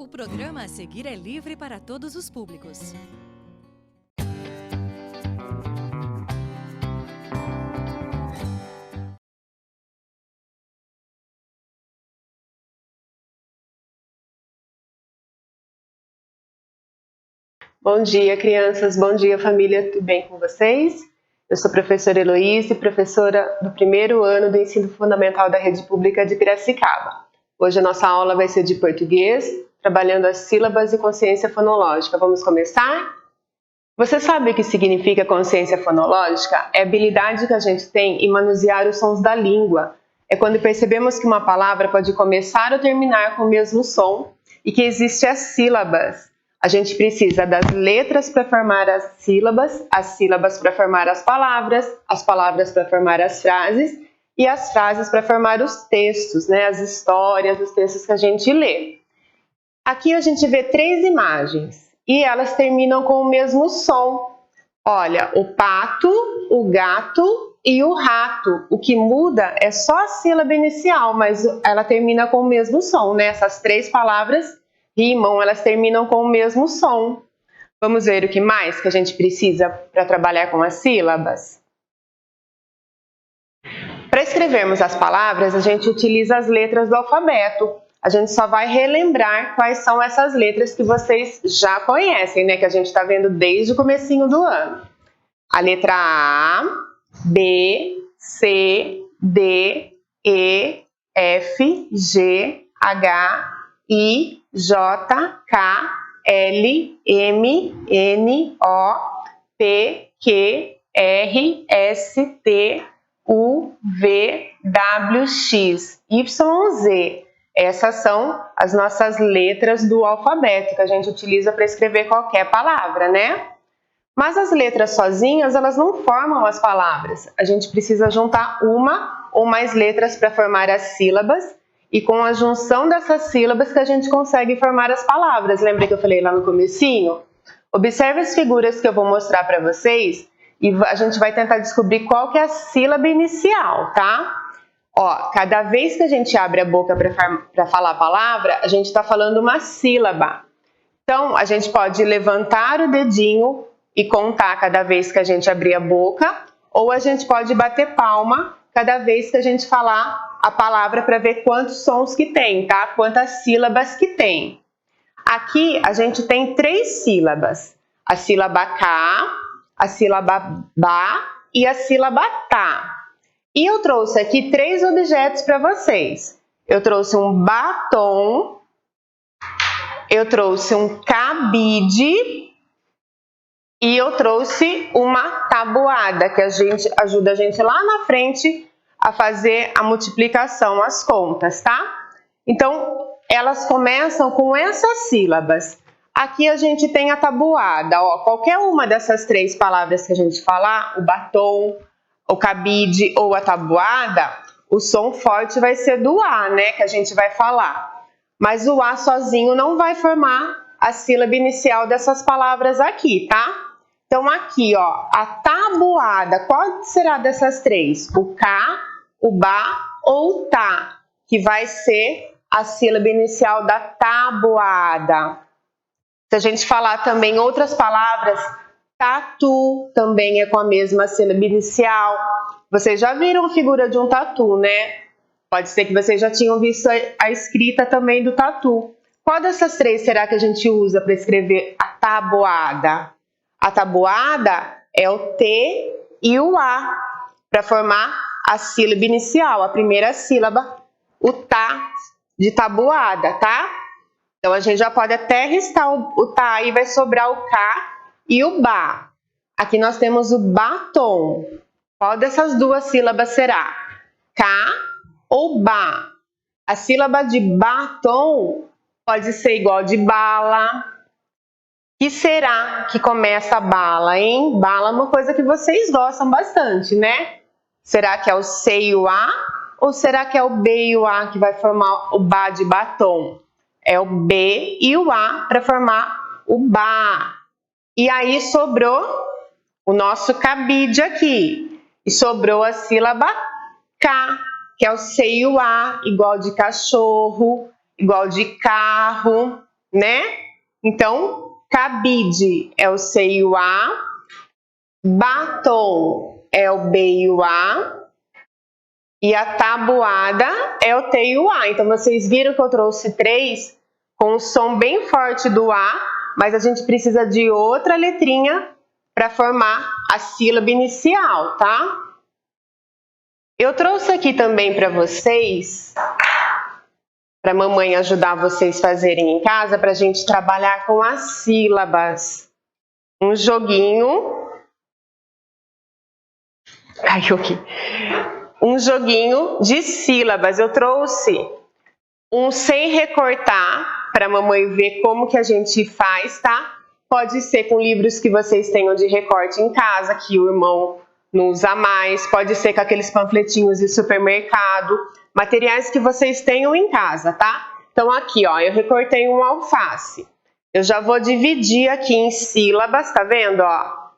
O programa a seguir é livre para todos os públicos. Bom dia, crianças. Bom dia, família. Tudo bem com vocês? Eu sou a professora Heloíse, professora do primeiro ano do Ensino Fundamental da Rede Pública de Piracicaba. Hoje a nossa aula vai ser de português, trabalhando as sílabas e consciência fonológica. Vamos começar? Você sabe o que significa consciência fonológica? É a habilidade que a gente tem em manusear os sons da língua. É quando percebemos que uma palavra pode começar ou terminar com o mesmo som e que existem as sílabas. A gente precisa das letras para formar as sílabas para formar as palavras para formar as frases e as frases para formar os textos, né? As histórias, os textos que a gente lê. Aqui a gente vê 3 imagens e elas terminam com o mesmo som. Olha, o pato, o gato e o rato. O que muda é só a sílaba inicial, mas ela termina com o mesmo som, né? Essas 3 palavras rimam, elas terminam com o mesmo som. Vamos ver o que mais que a gente precisa para trabalhar com as sílabas? Para escrevermos as palavras, a gente utiliza as letras do alfabeto. A gente só vai relembrar quais são essas letras que vocês já conhecem, né? Que a gente está vendo desde o comecinho do ano. A letra A, B, C, D, E, F, G, H, I, J, K, L, M, N, O, P, Q, R, S, T, U, V, W, X, Y, Z. Essas são as nossas letras do alfabeto que a gente utiliza para escrever qualquer palavra, né? Mas as letras sozinhas, elas não formam as palavras. A gente precisa juntar uma ou mais letras para formar as sílabas e com a junção dessas sílabas que a gente consegue formar as palavras. Lembra que eu falei lá no comecinho? Observe as figuras que eu vou mostrar para vocês e a gente vai tentar descobrir qual que é a sílaba inicial, tá? Ó, cada vez que a gente abre a boca para falar a palavra, a gente está falando uma sílaba. Então, a gente pode levantar o dedinho e contar cada vez que a gente abrir a boca, ou a gente pode bater palma cada vez que a gente falar a palavra para ver quantos sons que tem, tá? Quantas sílabas que tem. Aqui a gente tem 3 sílabas. A sílaba K, a sílaba BA e a sílaba TÁ. E eu trouxe aqui 3 objetos para vocês. Eu trouxe um batom, eu trouxe um cabide e eu trouxe uma tabuada, que ajuda a gente lá na frente a fazer a multiplicação, as contas, tá? Então, elas começam com essas sílabas. Aqui a gente tem a tabuada, ó, qualquer uma dessas 3 palavras que a gente falar, o batom, o cabide ou a tabuada, o som forte vai ser do A, né, que a gente vai falar. Mas o A sozinho não vai formar a sílaba inicial dessas palavras aqui, tá? Então aqui, ó, a tabuada, qual será dessas 3? O K, o BA ou o TÁ, que vai ser a sílaba inicial da tabuada. Se a gente falar também outras palavras, tatu também é com a mesma sílaba inicial. Vocês já viram a figura de um tatu, né? Pode ser que vocês já tinham visto a escrita também do tatu. Qual dessas 3 será que a gente usa para escrever a tabuada? A tabuada é o T e o A, para formar a sílaba inicial, a primeira sílaba, o TÁ de tabuada, tá? Então a gente já pode até riscar o TÁ e vai sobrar o K e o BA. Aqui nós temos o batom. Qual dessas 2 sílabas será? K ou BA? A sílaba de batom pode ser igual de bala. Que será que começa a bala, hein? Bala é uma coisa que vocês gostam bastante, né? Será que é o C e o A? Ou será que é o B e o A que vai formar o BA de batom? É o B e o A para formar o BA. E aí sobrou o nosso cabide aqui. E sobrou a sílaba K, que é o C e o A, igual de cachorro, igual de carro. né? Então, cabide é o C e o A, batom é o B e o A, e a tabuada é o T e o A. Então, vocês viram que eu trouxe 3 com o som bem forte do A, mas a gente precisa de outra letrinha para formar a sílaba inicial, tá? Eu trouxe aqui também para vocês, para a mamãe ajudar vocês a fazerem em casa, para a gente trabalhar com as sílabas. Um joguinho. Caiu aqui. Um joguinho de sílabas. Eu trouxe um sem recortar, para a mamãe ver como que a gente faz, tá? Pode ser com livros que vocês tenham de recorte em casa, que o irmão não usa mais. Pode ser com aqueles panfletinhos de supermercado. Materiais que vocês tenham em casa, tá? Então aqui, ó, eu recortei um alface. Eu já vou dividir aqui em sílabas, tá vendo, ó?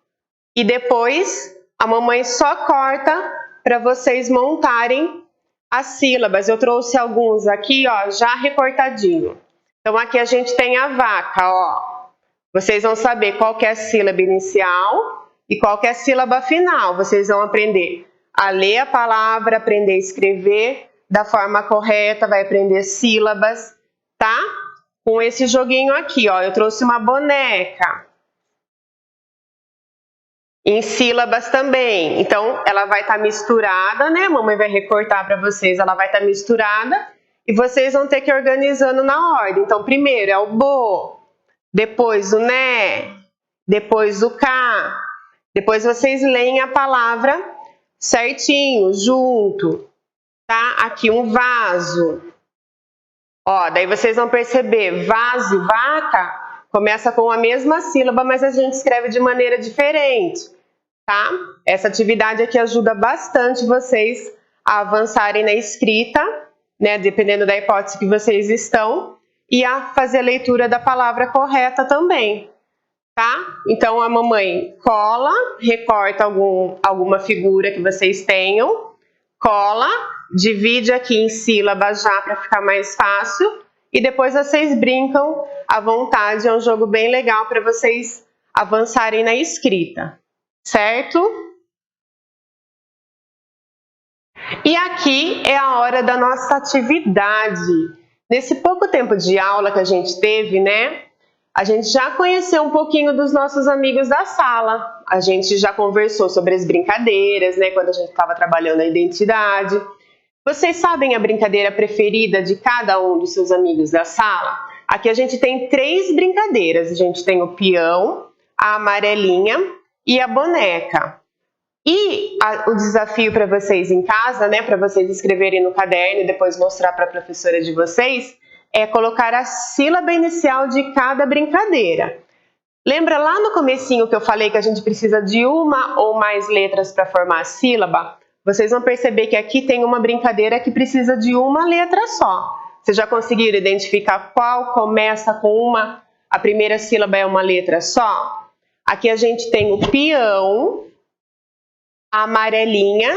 E depois a mamãe só corta para vocês montarem as sílabas. Eu trouxe alguns aqui, ó, já recortadinho. Então aqui a gente tem a vaca, ó. Vocês vão saber qual que é a sílaba inicial e qual que é a sílaba final. Vocês vão aprender a ler a palavra, aprender a escrever da forma correta, vai aprender sílabas, tá? Com esse joguinho aqui, ó, eu trouxe uma boneca. Em sílabas também. Então, ela vai estar misturada, né? A mamãe vai recortar para vocês, ela vai estar misturada e vocês vão ter que ir organizando na ordem. Então, primeiro é o bo, depois o né, depois o cá. Depois vocês leem a palavra certinho, junto, tá? Aqui um vaso. Ó, daí vocês vão perceber, vaso e vaca começa com a mesma sílaba, mas a gente escreve de maneira diferente, tá? Essa atividade aqui ajuda bastante vocês a avançarem na escrita, né? Dependendo da hipótese que vocês estão, e a fazer a leitura da palavra correta também, tá? Então a mamãe cola, recorta alguma figura que vocês tenham, cola, divide aqui em sílabas já para ficar mais fácil e depois vocês brincam à vontade. É um jogo bem legal para vocês avançarem na escrita, certo? E aqui é a hora da nossa atividade. Nesse pouco tempo de aula que a gente teve, né? A gente já conheceu um pouquinho dos nossos amigos da sala. A gente já conversou sobre as brincadeiras, né? Quando a gente estava trabalhando a identidade. Vocês sabem a brincadeira preferida de cada um dos seus amigos da sala? Aqui a gente tem 3 brincadeiras. A gente tem o peão, a amarelinha e a boneca. E o desafio para vocês em casa, né? Para vocês escreverem no caderno e depois mostrar para a professora de vocês, é colocar a sílaba inicial de cada brincadeira. Lembra lá no comecinho que eu falei que a gente precisa de uma ou mais letras para formar a sílaba? Vocês vão perceber que aqui tem uma brincadeira que precisa de uma letra só. Vocês já conseguiram identificar qual começa com a primeira sílaba é uma letra só? Aqui a gente tem o peão, a amarelinha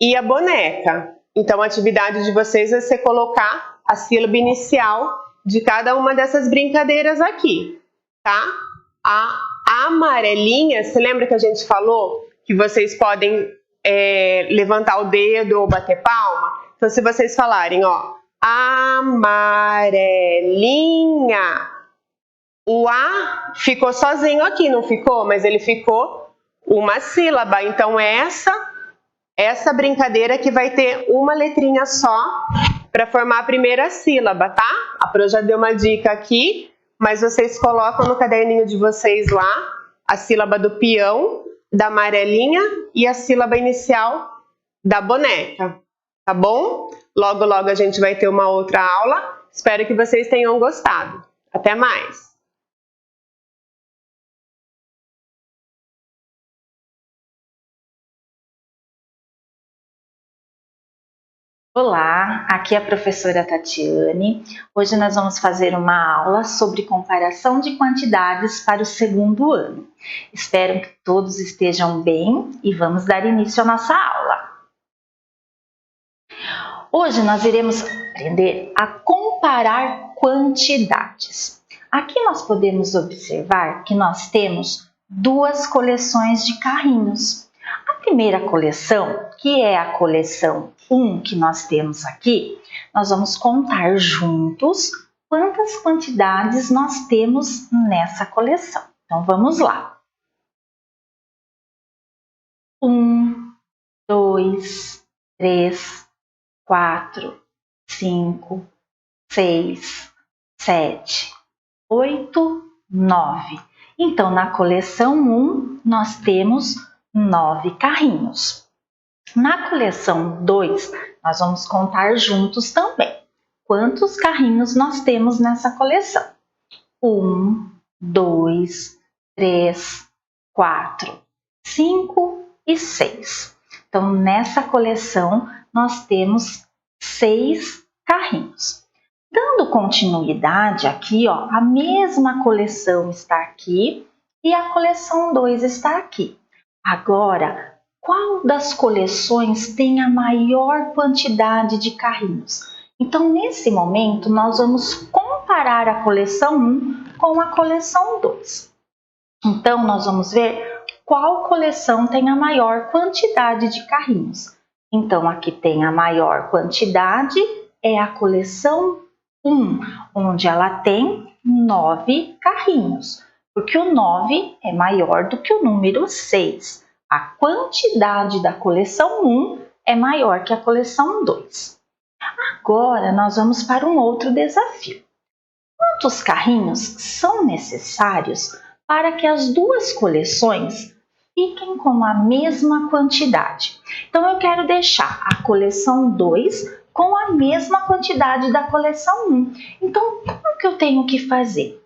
e a boneca. Então a atividade de vocês vai ser colocar a sílaba inicial de cada uma dessas brincadeiras aqui, tá? A amarelinha, você lembra que a gente falou que vocês podem levantar o dedo ou bater palma? Então se vocês falarem, ó, amarelinha, o A ficou sozinho aqui, não ficou? Mas ele ficou uma sílaba. Então essa brincadeira que vai ter uma letrinha só para formar a primeira sílaba, tá? A Pro já deu uma dica aqui, mas vocês colocam no caderninho de vocês lá a sílaba do peão, da amarelinha e a sílaba inicial da boneca, tá bom? Logo, logo a gente vai ter uma outra aula. Espero que vocês tenham gostado. Até mais! Olá, aqui é a professora Tatiane. Hoje nós vamos fazer uma aula sobre comparação de quantidades para o segundo ano. Espero que todos estejam bem e vamos dar início à nossa aula. Hoje nós iremos aprender a comparar quantidades. Aqui nós podemos observar que nós temos duas coleções de carrinhos. A primeira coleção, que é a coleção 1 que nós temos aqui, nós vamos contar juntos quantas quantidades nós temos nessa coleção. Então, vamos lá. 1, 2, 3, 4, 5, 6, 7, 8, 9. Então, na coleção 1, nós temos 9 carrinhos. Na coleção 2, nós vamos contar juntos também. Quantos carrinhos nós temos nessa coleção? 1, 2, 3, 4, 5 e 6. Então, nessa coleção, nós temos 6 carrinhos. Dando continuidade aqui, ó, a mesma coleção está aqui e a coleção 2 está aqui. Agora, qual das coleções tem a maior quantidade de carrinhos? Então, nesse momento, nós vamos comparar a coleção 1 com a coleção 2. Então, nós vamos ver qual coleção tem a maior quantidade de carrinhos. Então, aqui tem a maior quantidade, é a coleção 1, onde ela tem 9 carrinhos, porque o 9 é maior do que o número 6. A quantidade da coleção 1 é maior que a coleção 2. Agora, nós vamos para um outro desafio. Quantos carrinhos são necessários para que as duas coleções fiquem com a mesma quantidade? Então, eu quero deixar a coleção 2 com a mesma quantidade da coleção 1. Então, como que eu tenho que fazer?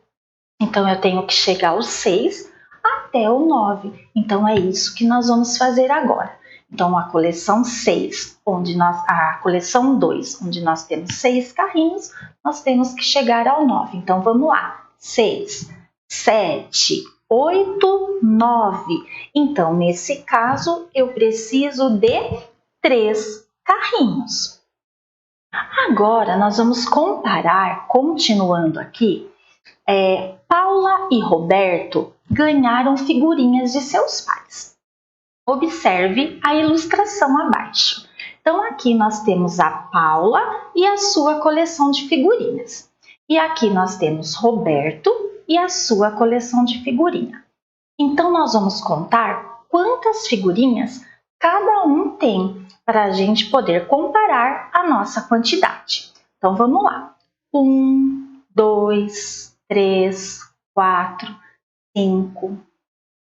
Então, eu tenho que chegar ao 6 até o 9. Então, é isso que nós vamos fazer agora. Então, a coleção 6, a coleção 2, onde nós temos 6 carrinhos, nós temos que chegar ao 9. Então, vamos lá. 6, 7, 8, 9. Então, nesse caso, eu preciso de 3 carrinhos. Agora, nós vamos comparar, continuando aqui, Paula e Roberto ganharam figurinhas de seus pais. Observe a ilustração abaixo. Então, aqui nós temos a Paula e a sua coleção de figurinhas. E aqui nós temos Roberto e a sua coleção de figurinha. Então, nós vamos contar quantas figurinhas cada um tem para a gente poder comparar a nossa quantidade. Então, vamos lá. 1, 2, 3, 4, 5,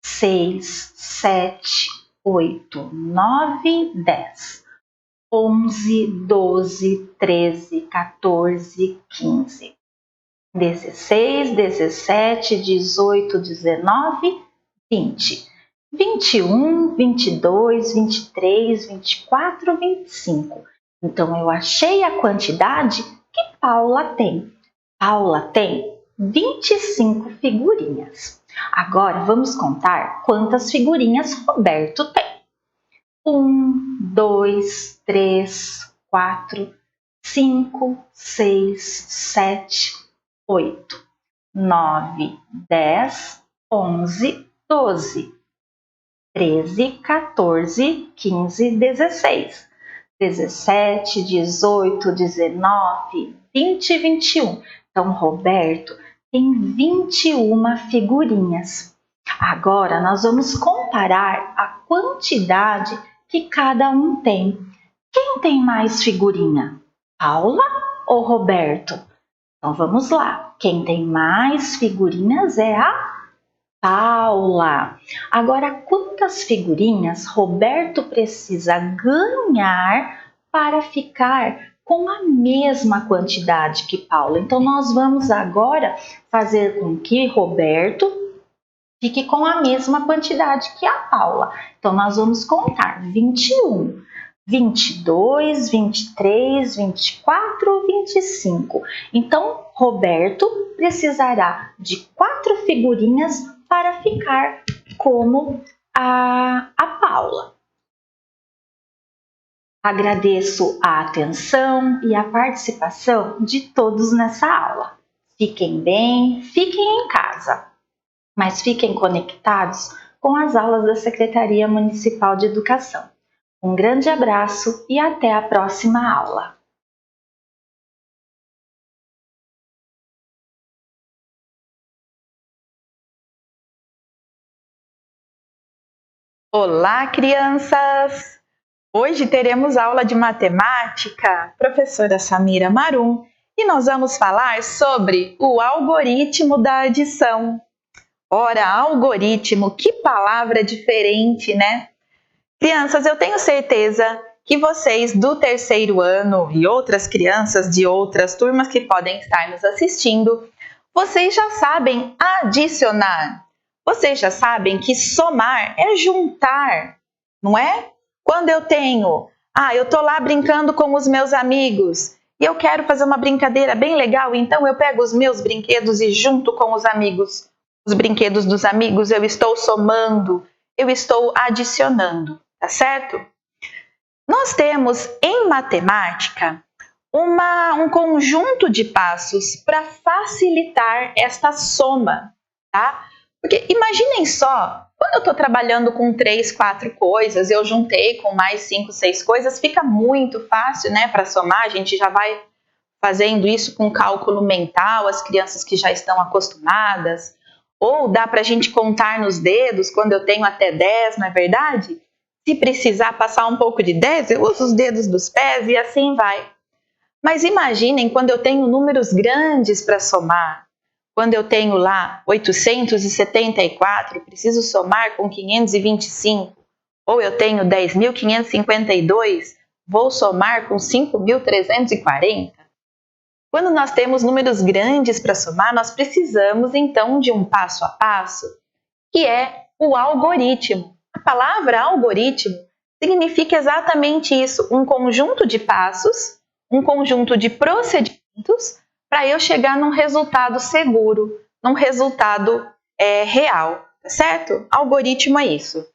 6, 7, 8, 9, 10, 11, 12, 13, 14, 15, 16, 17, 18, 19, 20, 21, 22, 23, 24, 25. Então, eu achei a quantidade que Paula tem. Paula tem 25 figurinhas. Agora, vamos contar quantas figurinhas Roberto tem. 1, 2, 3, 4, 5, 6, 7, 8, 9, 10, 11, 12, 13, 14, 15, 16, 17, 18, 19, 20 e 21. Então, Roberto tem 21 figurinhas. Agora, nós vamos comparar a quantidade que cada um tem. Quem tem mais figurinha? Paula ou Roberto? Então, vamos lá. Quem tem mais figurinhas é a Paula. Agora, quantas figurinhas Roberto precisa ganhar para ficar com a mesma quantidade que Paula? Então, nós vamos agora fazer com que Roberto fique com a mesma quantidade que a Paula. Então, nós vamos contar 21, 22, 23, 24, 25. Então, Roberto precisará de 4 figurinhas para ficar como a Paula. Agradeço a atenção e a participação de todos nessa aula. Fiquem bem, fiquem em casa, mas fiquem conectados com as aulas da Secretaria Municipal de Educação. Um grande abraço e até a próxima aula! Olá, crianças! Hoje teremos aula de matemática, professora Samira Marum, e nós vamos falar sobre o algoritmo da adição. Ora, algoritmo, que palavra diferente, né? Crianças, eu tenho certeza que vocês do terceiro ano e outras crianças de outras turmas que podem estar nos assistindo, vocês já sabem adicionar. Vocês já sabem que somar é juntar, não é? Quando eu tô lá brincando com os meus amigos e eu quero fazer uma brincadeira bem legal, então eu pego os meus brinquedos e junto com os amigos, os brinquedos dos amigos, eu estou somando, eu estou adicionando, tá certo? Nós temos em matemática um conjunto de passos para facilitar esta soma, tá? Porque imaginem só, quando eu estou trabalhando com 3, 4 coisas, eu juntei com mais 5, 6 coisas, fica muito fácil, né, para somar. A gente já vai fazendo isso com cálculo mental, as crianças que já estão acostumadas. Ou dá para a gente contar nos dedos, quando eu tenho até 10, não é verdade? Se precisar passar um pouco de 10, eu uso os dedos dos pés e assim vai. Mas imaginem quando eu tenho números grandes para somar. Quando eu tenho lá 874, preciso somar com 525. Ou eu tenho 10.552, vou somar com 5.340. Quando nós temos números grandes para somar, nós precisamos então de um passo a passo, que é o algoritmo. A palavra algoritmo significa exatamente isso, um conjunto de passos, um conjunto de procedimentos para eu chegar num resultado seguro, num resultado real, tá certo? Algoritmo é isso.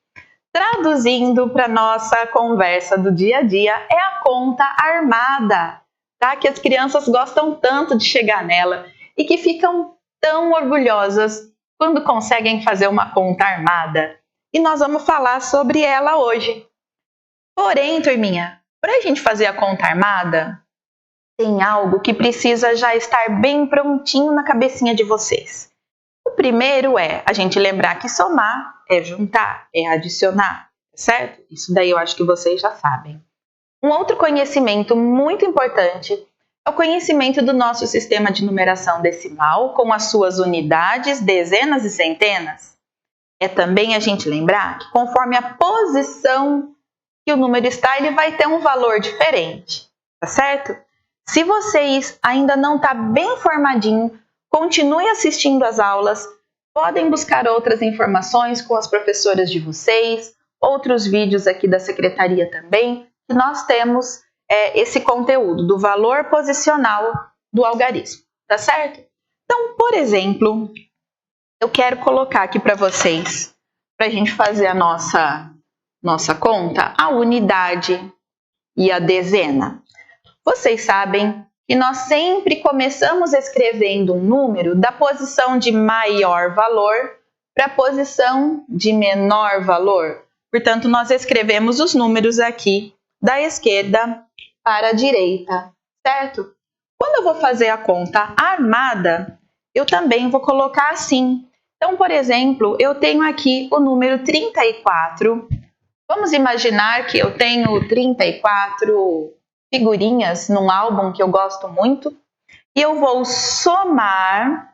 Traduzindo para nossa conversa do dia a dia, é a conta armada, tá? Que as crianças gostam tanto de chegar nela e que ficam tão orgulhosas quando conseguem fazer uma conta armada. E nós vamos falar sobre ela hoje. Porém, turminha, para a gente fazer a conta armada, tem algo que precisa já estar bem prontinho na cabecinha de vocês. O primeiro é a gente lembrar que somar é juntar, é adicionar, certo? Isso daí eu acho que vocês já sabem. Um outro conhecimento muito importante é o conhecimento do nosso sistema de numeração decimal com as suas unidades, dezenas e centenas. É também a gente lembrar que conforme a posição que o número está, ele vai ter um valor diferente, tá certo? Se vocês ainda não estão bem formadinho, continue assistindo às aulas, podem buscar outras informações com as professoras de vocês, outros vídeos aqui da secretaria também, que nós temos esse conteúdo do valor posicional do algarismo, tá certo? Então, por exemplo, eu quero colocar aqui para vocês, para a gente fazer a nossa conta, a unidade e a dezena. Vocês sabem que nós sempre começamos escrevendo um número da posição de maior valor para a posição de menor valor. Portanto, nós escrevemos os números aqui da esquerda para a direita, certo? Quando eu vou fazer a conta armada, eu também vou colocar assim. Então, por exemplo, eu tenho aqui o número 34. Vamos imaginar que eu tenho 34 figurinhas num álbum que eu gosto muito e eu vou somar.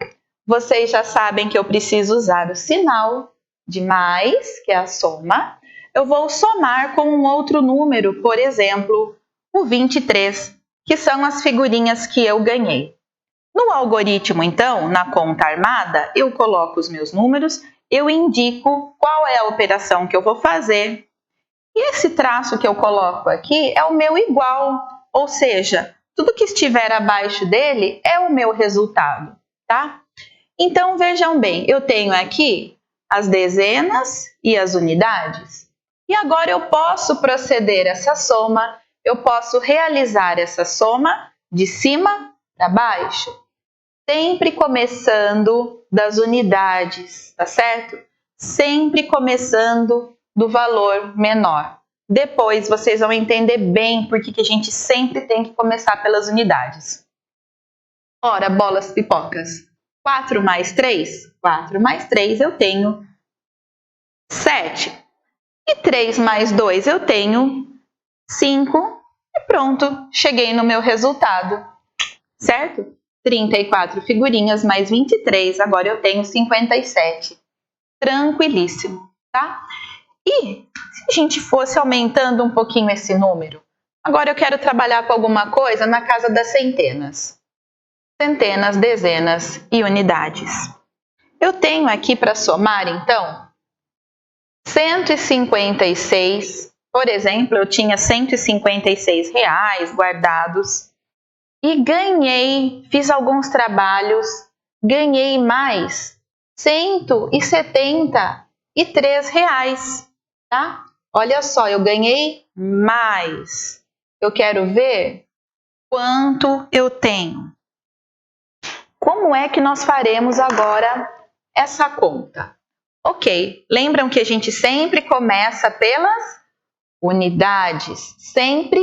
Vocês já sabem que eu preciso usar o sinal de mais, que é a soma. Eu vou somar com um outro número, por exemplo, o 23, que são as figurinhas que eu ganhei. No algoritmo, então, na conta armada, eu coloco os meus números, eu indico qual é a operação que eu vou fazer. E esse traço que eu coloco aqui é o meu igual, ou seja, tudo que estiver abaixo dele é o meu resultado, tá? Então, vejam bem, eu tenho aqui as dezenas e as unidades. E agora eu posso proceder essa soma, eu posso realizar essa soma de cima para baixo. sempre começando das unidades, tá certo? Sempre começando do valor menor. Depois vocês vão entender bem por que a gente sempre tem que começar pelas unidades. Ora, bolas pipocas. 4 mais 3? 4 mais 3 eu tenho 7. E 3 mais 2 eu tenho 5. E pronto, cheguei no meu resultado. Certo? 34 figurinhas mais 23, agora eu tenho 57. Tranquilíssimo, tá? E se a gente fosse aumentando um pouquinho esse número? Agora eu quero trabalhar com alguma coisa na casa das centenas. Centenas, dezenas e unidades. Eu tenho aqui para somar, então, 156. Por exemplo, eu tinha R$156 guardados e ganhei, fiz alguns trabalhos, ganhei mais R$173, tá? Olha só, eu ganhei mais. Eu quero ver quanto eu tenho. Como é que nós faremos agora essa conta? Ok, lembram que a gente sempre começa pelas unidades, sempre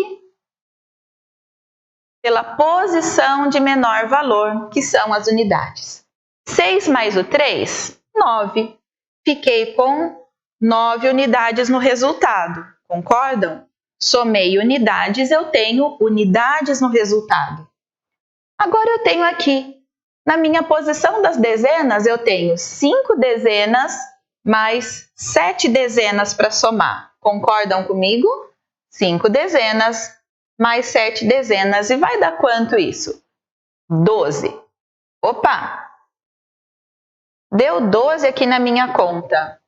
pela posição de menor valor, que são as unidades. 6 mais o 3, 9. Fiquei com 9 unidades no resultado, concordam? Somei unidades, eu tenho unidades no resultado. Agora eu tenho aqui, na minha posição das dezenas, eu tenho 5 dezenas mais 7 dezenas para somar. Concordam comigo? 5 dezenas mais 7 dezenas. E vai dar quanto isso? 12. Opa! Deu 12 aqui na minha conta.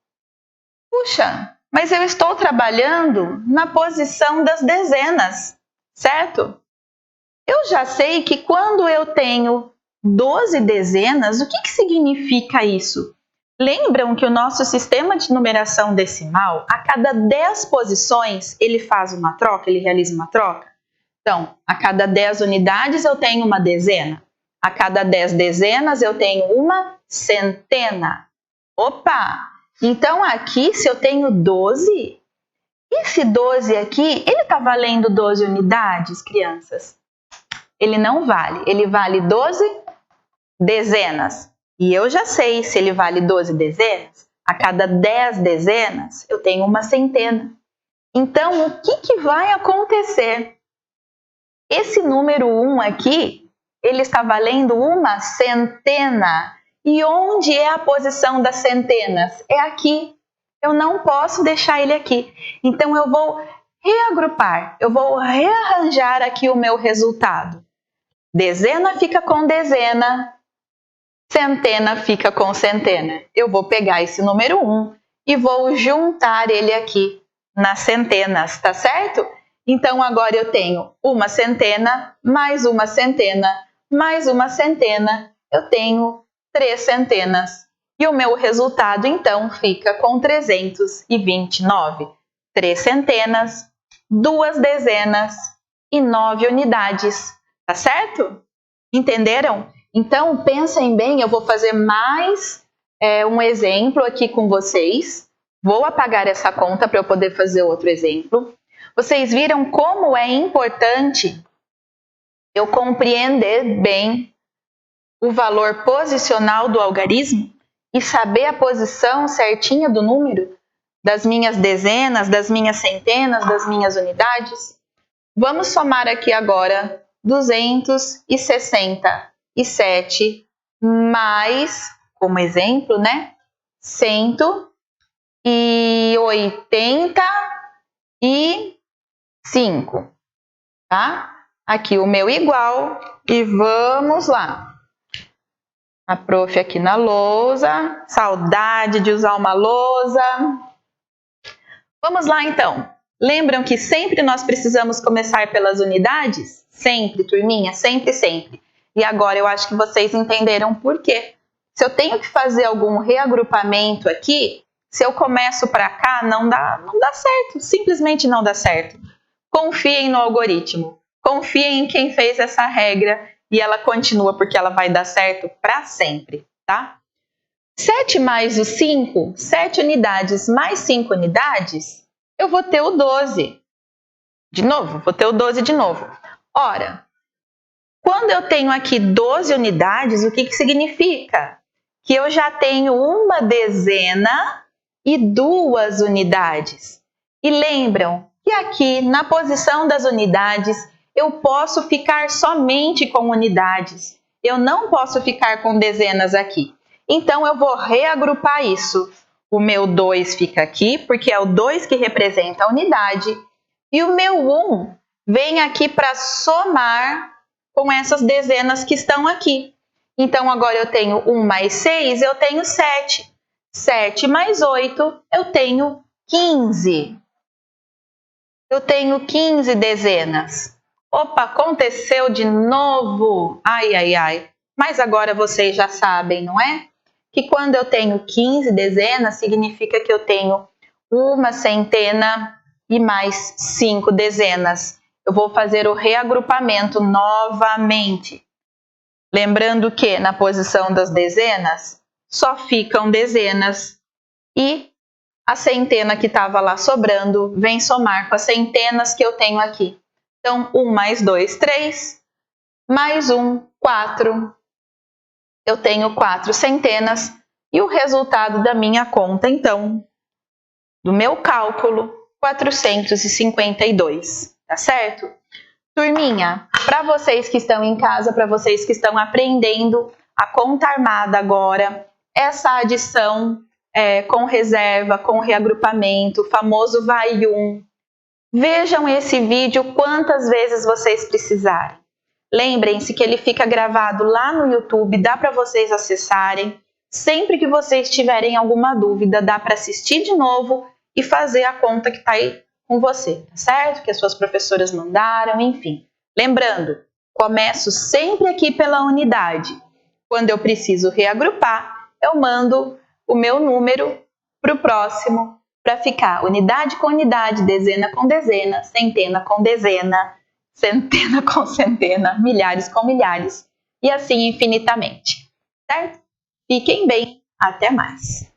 Puxa, mas eu estou trabalhando na posição das dezenas, certo? Eu já sei que quando eu tenho 12 dezenas, o que significa isso? Lembram que o nosso sistema de numeração decimal, a cada 10 posições, ele faz uma troca, ele realiza uma troca? Então, a cada 10 unidades eu tenho uma dezena. A cada 10 dezenas eu tenho uma centena. Opa! Então aqui, se eu tenho 12, esse 12 aqui, ele está valendo 12 unidades, crianças? Ele não vale. Ele vale 12 dezenas. E eu já sei se ele vale 12 dezenas. A cada 10 dezenas eu tenho uma centena. Então, o que vai acontecer? Esse número 1 aqui, ele está valendo uma centena. E onde é a posição das centenas? É aqui. Eu não posso deixar ele aqui. Então, eu vou reagrupar, eu vou rearranjar aqui o meu resultado. Dezena fica com dezena, centena fica com centena. Eu vou pegar esse número 1 e vou juntar ele aqui nas centenas, tá certo? Então, agora eu tenho uma centena, mais uma centena, mais uma centena. Eu tenho 3 centenas. E o meu resultado, então, fica com 329. 3 centenas, 2 dezenas e 9 unidades. Tá certo? Entenderam? Então, pensem bem, eu vou fazer mais um exemplo aqui com vocês. Vou apagar essa conta para eu poder fazer outro exemplo. Vocês viram como é importante eu compreender bem o valor posicional do algarismo e saber a posição certinha do número das minhas dezenas, das minhas centenas, das minhas unidades? Vamos somar aqui agora 267 mais, como exemplo, né? 185, tá? Aqui o meu igual e vamos lá. A prof aqui na lousa, saudade de usar uma lousa. Vamos lá então. Lembram que sempre nós precisamos começar pelas unidades? Sempre, turminha, sempre, sempre. E agora eu acho que vocês entenderam por quê. Se eu tenho que fazer algum reagrupamento aqui, se eu começo para cá, não dá certo, simplesmente não dá certo. Confiem no algoritmo, confiem em quem fez essa regra e ela continua porque ela vai dar certo para sempre, tá? 7 mais o 5, 7 unidades mais 5 unidades, eu vou ter o 12. De novo, vou ter o 12 de novo. Ora, quando eu tenho aqui 12 unidades, o que significa? Que eu já tenho uma dezena e 2 unidades. E lembram que aqui, na posição das unidades, eu posso ficar somente com unidades. Eu não posso ficar com dezenas aqui. Então, eu vou reagrupar isso. O meu 2 fica aqui, porque é o 2 que representa a unidade. E o meu 1 vem aqui para somar com essas dezenas que estão aqui. Então, agora eu tenho 1 mais 6, eu tenho 7. 7 mais 8, eu tenho 15. Eu tenho 15 dezenas. Opa, aconteceu de novo. Ai, ai, ai. Mas agora vocês já sabem, não é? Que quando eu tenho 15 dezenas, significa que eu tenho uma centena e mais 5 dezenas. Eu vou fazer o reagrupamento novamente. Lembrando que na posição das dezenas, só ficam dezenas e a centena que estava lá sobrando vem somar com as centenas que eu tenho aqui. Então, 1 mais 2, 3, mais 1, 4. Eu tenho 4 centenas e o resultado da minha conta, então, do meu cálculo, 452, tá certo? Turminha, para vocês que estão em casa, para vocês que estão aprendendo a conta armada agora, essa adição com reserva, com reagrupamento, o famoso vai um, vejam esse vídeo quantas vezes vocês precisarem. Lembrem-se que ele fica gravado lá no YouTube, dá para vocês acessarem. Sempre que vocês tiverem alguma dúvida, dá para assistir de novo e fazer a conta que está aí com você, tá certo? Que as suas professoras mandaram, enfim. Lembrando, começo sempre aqui pela unidade. Quando eu preciso reagrupar, eu mando o meu número para o próximo, para ficar unidade com unidade, dezena com dezena, centena com dezena, centena com centena, milhares com milhares, e assim infinitamente, certo? Fiquem bem, até mais!